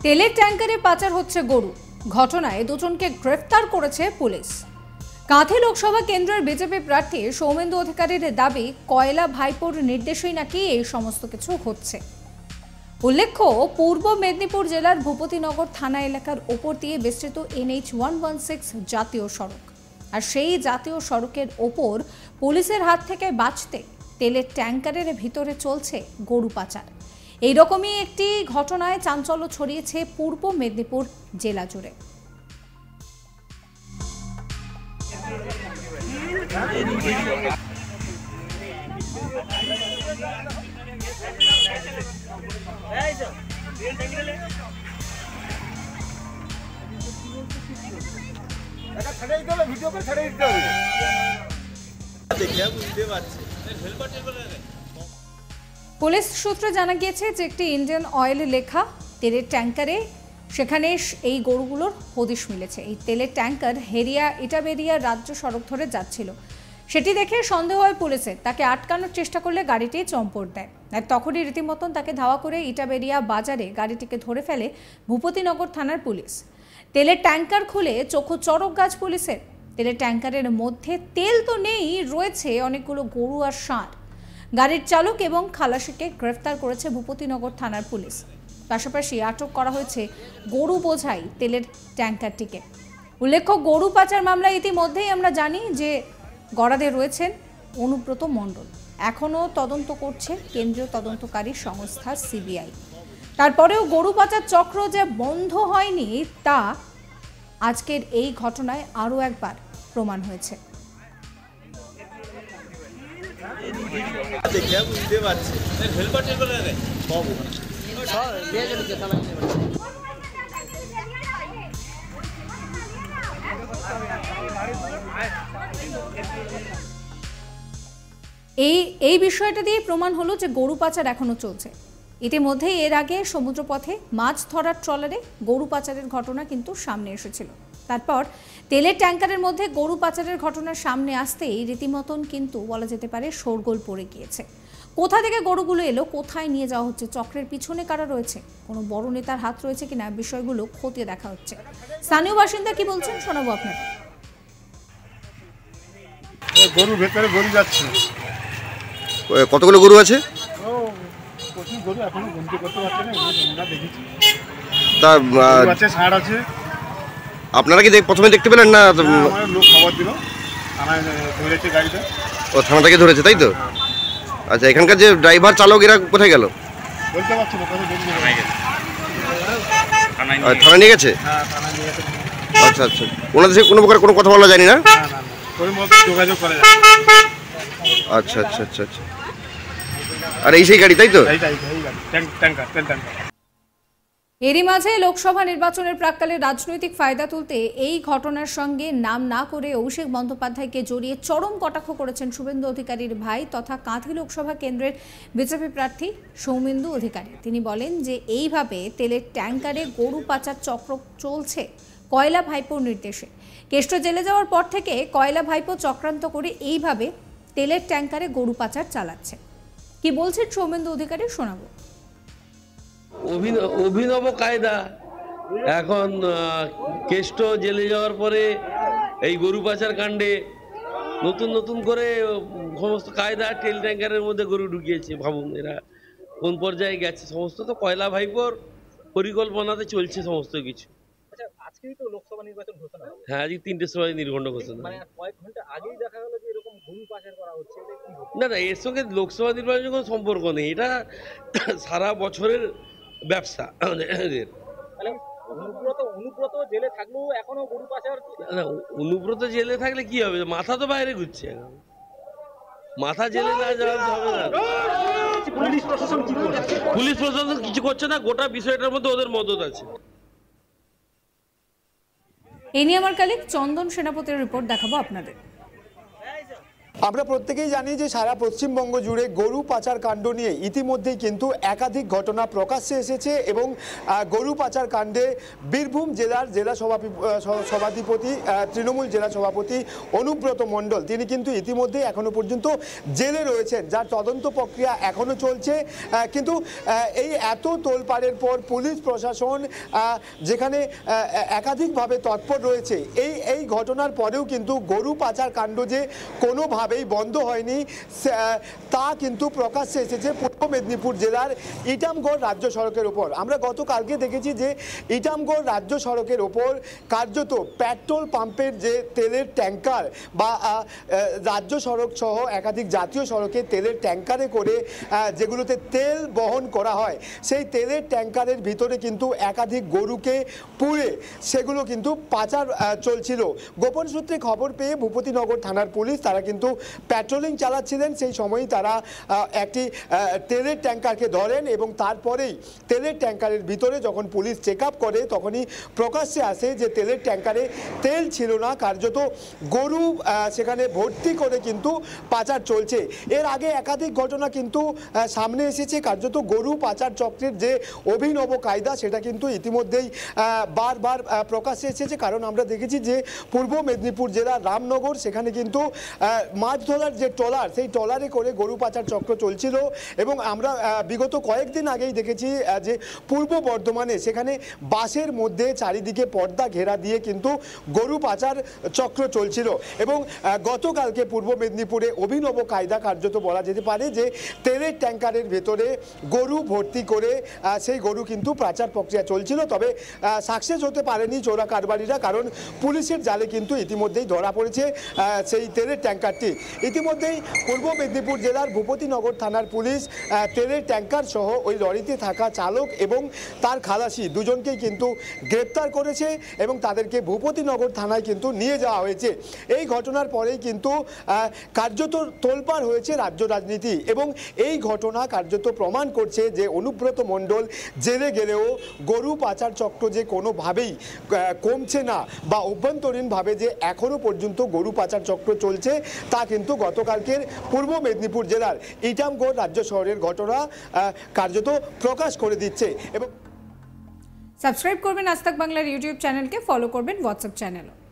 তেলের ট্যাঙ্কারে পাচার হচ্ছে গরু। ঘটনায় দুজনকে গ্রেফতার করেছে পুলিশ। কাঁথি লোকসভা কেন্দ্রের বিজেপি প্রার্থী সৌমেন্দু অধিকারীর দাবি, কয়লা ভাইপোর নির্দেশেই নাকি এই সমস্ত কিছু হচ্ছে। উল্লেখ্য, পূর্ব মেদিনীপুর জেলার ভূপতিনগর থানা এলাকার ওপর দিয়ে বিস্তৃত NH 116 জাতীয় সড়ক। আর সেই জাতীয় সড়কের ওপর পুলিশের হাত থেকে বাঁচতে তেলের ট্যাঙ্কারের ভিতরে চলছে গরু পাচার। এইরকমই একটি ঘটনায় চাঞ্চল্য ছড়িয়েছে পূর্ব মেদিনীপুর জেলা জুড়ে। পুলিশ সূত্রে জানা গিয়েছে যে একটি ইন্ডিয়ান অয়েল লেখা তেলের ট্যাঙ্কারে সেখানে এই গরুগুলোর হদিশ মিলেছে। এই তেলের ট্যাঙ্কার হেরিয়া ইটাবেরিয়া রাজ্য সড়ক ধরে যাচ্ছিল। সেটি দেখে সন্দেহ হয় পুলিশের। তাকে আটকানোর চেষ্টা করলে গাড়িটি চম্পট দেয়। আর তখনই রীতিমতন তাকে ধাওয়া করে ইটাবেরিয়া বাজারে গাড়িটিকে ধরে ফেলে ভূপতিনগর থানার পুলিশ। তেলের ট্যাঙ্কার খুলে চক্ষু চড়ক গাছ পুলিশের। তেলের ট্যাঙ্কারের মধ্যে তেল তো নেই, রয়েছে অনেকগুলো গরু আর ষাঁড়। গাড়ির চালক এবং খালাসিকে গ্রেফতার করেছে ভূপতিনগর থানার পুলিশ। পাশাপাশি আটক করা হয়েছে গরু বোঝাই তেলের ট্যাঙ্কারটিকে। উল্লেখ্য, গরু পাচার মামলায় ইতিমধ্যেই আমরা জানি যে গড়াদে রয়েছেন অনুব্রত মণ্ডল। এখনও তদন্ত করছে কেন্দ্রীয় তদন্তকারী সংস্থা CBI। তারপরেও গরু পাচার চক্র যে বন্ধ হয়নি তা আজকের এই ঘটনায় আরও একবার প্রমাণ হয়েছে। এই বিষয়টা দিয়ে প্রমাণ হলো যে গরু পাচার এখনো চলছে। ইতিমধ্যে এর আগে সমুদ্রপথে মাছ ধরার ট্রলারে গরু পাচারের ঘটনা কিন্তু সামনে এসেছিল। তারপর তেলের ট্যাঙ্কারের মধ্যে গরু পাচারের ঘটনা সামনে আসতেই রীতিমতন কিন্তু বলা যেতে পারে শোরগোল পড়ে গিয়েছে। কোথা থেকে গরুগুলো এলো, কোথায় নিয়ে যাওয়া হচ্ছে, চক্রের পিছনে কারা রয়েছে, কোনো বড় নেতার হাত রয়েছে কিনা, বিষয়গুলো খতিয়ে দেখা হচ্ছে। স্থানীয় বাসিন্দা কি বলছেন শোনাবো আপনাকে। গরুর ভেতরে গরু যাচ্ছে। কতগুলো গরু আছে? প্রচুর গরু, এখনো গুনতে করতে পারছে না, আমরা দেখেছি। তা আছে, ষাঁড় আছে। আপনারা কি প্রথমে দেখতে পেলেন না? আমার লোক খবর দিল, থানায় ধরেছে গাড়িটা। ও থানা থেকে ধরেছে, তাই তো? আচ্ছা, এখানকার যে ড্রাইভার চালক এরা কোথায় গেল? বলতে পারছি না, কোথায় থানা নিয়ে গেছে? হ্যাঁ, থানায় নিয়ে গেছে। আচ্ছা আচ্ছা, ওনাদের সাথে কোনো প্রকার কোনো কথা বলা যায়নি না? ওর মধ্যে যোগাযোগ করা যায়। আচ্ছা আচ্ছা আচ্ছা আচ্ছা। আর এই সেই গাড়ি, তাই তো? ট্যাঙ্কার, তেল ট্যাঙ্কার। এরই মাঝে লোকসভা নির্বাচনের প্রাক্কালে রাজনৈতিক ফায়দা তুলতে এই ঘটনার সঙ্গে নাম না করে অভিষেক বন্দ্যোপাধ্যায়কে জড়িয়ে চরম কটাক্ষ করেছেন শুভেন্দু অধিকারীর ভাই তথা কাঁথি লোকসভা কেন্দ্রের বিজেপি প্রার্থী সৌমেন্দু অধিকারী। তিনি বলেন যে এইভাবে তেলের ট্যাঙ্কারে গরু পাচার চক্র চলছে কয়লা ভাইপোর নির্দেশে। কেষ্ট জেলে যাওয়ার পর থেকে কয়লা ভাইপো চক্রান্ত করে এইভাবে তেলের ট্যাঙ্কারে গরু পাচার চালাচ্ছে। কি বলছেন সৌমেন্দু অধিকারী শোনাবো। অভিনব কায়দা। এখন কেষ্ট জেলে যাওয়ার পরে এই গরু পাচার কাণ্ডে নতুন নতুন করে সমস্ত কায়দা তেল ট্যাঙ্কারের মধ্যে গরু ঢুকিয়েছে। ভাবুন এরা কোন পর্যায়ে গেছে। সমস্ত তো কয়লা ভাইপোর পরিকল্পনাতে চলছে সমস্ত কিছু। আজকেই তো লোকসভা নির্বাচন ঘোষণা। হ্যাঁ, আজকে 3টের সময় নির্ঘণ্ট ঘোষণা। মানে কয়েক ঘন্টা আগেই দেখা গেল যে এরকম গরু পাচার করা হচ্ছে। না না, এর সঙ্গে লোকসভা নির্বাচনের কোনো সম্পর্ক নেই। এটা সারা বছরের ব্যবসা। অনুব্রত জেলে থাকলেও এখনো গরু পাচার। অনুব্রত জেলে থাকলে কি হবে? মাথা তো বাইরে ঘুরছে। মাথা জেলে না যাওয়া হবে না। পুলিশ প্রশাসন কি করছে? পুলিশ প্রশাসন কিছু করছে না। গোটা বিষয়টার মধ্যে ওদের মদত আছে। এই নিয়ে আমার কালিক চন্দন সেনাপতির রিপোর্ট দেখাবো আপনাদের। আমরা প্রত্যেকেই জানি যে সারা পশ্চিমবঙ্গ জুড়ে গরু পাচার কাণ্ড নিয়ে ইতিমধ্যেই কিন্তু একাধিক ঘটনা প্রকাশ্যে এসেছে এবং গরু পাচার কাণ্ডে বীরভূম জেলার সভাধিপতি তৃণমূল জেলা সভাপতি অনুব্রত মণ্ডল তিনি কিন্তু ইতিমধ্যেই এখনো পর্যন্ত জেলে রয়েছেন, যার তদন্ত প্রক্রিয়া এখনো চলছে। কিন্তু এই এত তোলপাড়ের পর পুলিশ প্রশাসন যেখানে একাধিকভাবে তৎপর রয়েছে, এই ঘটনার পরেও কিন্তু গরু পাচার কাণ্ড যে কোনোভাবে বন্ধ হয়নি তা কিন্তু প্রকাশ্যে এসেছে পূর্ব মেদিনীপুর জেলার ইটামগড় রাজ্য সড়কের উপর। আমরা গতকালকে দেখেছি যে ইটামগড় রাজ্য সড়কের উপর কার্যত পেট্রোল পাম্পের যে তেলের ট্যাঙ্কার বা রাজ্য সড়ক সহ একাধিক জাতীয় সড়কে তেলের ট্যাঙ্কারে করে যেগুলোতে তেল বহন করা হয়, সেই তেলের ট্যাঙ্কারের ভিতরে কিন্তু একাধিক গরুকে পুড়ে সেগুলো কিন্তু পাচার চলছিল। গোপন সূত্রে খবর পেয়ে ভূপতিনগর থানার পুলিশ তারা কিন্তু পেট্রোলিং চালাচ্ছিলেন, সেই সময়ই তারা একটি তেলের ট্যাঙ্কারকে ধরেন এবং তারপরেই তেলের ট্যাঙ্কারের ভিতরে যখন পুলিশ চেক আপ করে তখনই প্রকাশ্যে আসে যে তেলের ট্যাঙ্কারে তেল ছিল না, কার্যত গরু সেখানে ভর্তি করে কিন্তু পাচার চলছে। এর আগে একাধিক ঘটনা কিন্তু সামনে এসেছে, কার্যত গরু পাচার চক্রের যে অভিনব কায়দা সেটা কিন্তু ইতিমধ্যেই বারবার প্রকাশ্যে এসেছে। কারণ আমরা দেখেছি যে পূর্ব মেদিনীপুর জেলার রামনগর সেখানে কিন্তু মাছ ধরার যে ট্রলার, সেই ট্রলারে করে গরু পাচার চক্র চলছিল এবং আমরা বিগত কয়েকদিন আগেই দেখেছি যে পূর্ব বর্ধমানে সেখানে বাসের মধ্যে চারিদিকে পর্দা ঘেরা দিয়ে কিন্তু গরু পাচার চক্র চলছিল এবং গতকালকে পূর্ব মেদিনীপুরে অভিনব কায়দা কার্যত বলা যেতে পারে যে তেলের ট্যাঙ্কারের ভেতরে গরু ভর্তি করে সেই গরু কিন্তু পাচার প্রক্রিয়া চলছিল। তবে সাকসেস হতে পারেনি চোরা কারবারিরা, কারণ পুলিশের জালে কিন্তু ইতিমধ্যেই ধরা পড়েছে সেই তেলের ট্যাঙ্কারটি। ইতিমধ্যেই পূর্ব মেদিনীপুর জেলার ভূপতিনগর থানার পুলিশ তেলের ট্যাঙ্কার সহ ওই লরিতে থাকা চালক এবং তার খালাসি দুজনকেই কিন্তু গ্রেপ্তার করেছে এবং তাদেরকে ভূপতিনগর থানায় কিন্তু নিয়ে যাওয়া হয়েছে। এই ঘটনার পরেই কিন্তু কার্যত তোলপাড় হয়েছে রাজ্য রাজনীতি এবং এই ঘটনা কার্যত প্রমাণ করছে যে অনুব্রত মণ্ডল জেলে গেলেও গরু পাচার চক্র যে কোনোভাবেই কমছে না বা অভ্যন্তরীণভাবে যে এখনো পর্যন্ত গরু পাচার চক্র চলছে তা কিন্তু গতকালকের পূর্ব মেদিনীপুর জেলার ইটামগড় রাজ্য শহরের ঘটনা কার্যত প্রকাশ করে দিচ্ছে। এবং সাবস্ক্রাইব করবেন আজ তাক বাংলার ইউটিউব চ্যানেলকে, ফলো করবেন হোয়াটসঅ্যাপ চ্যানেলও।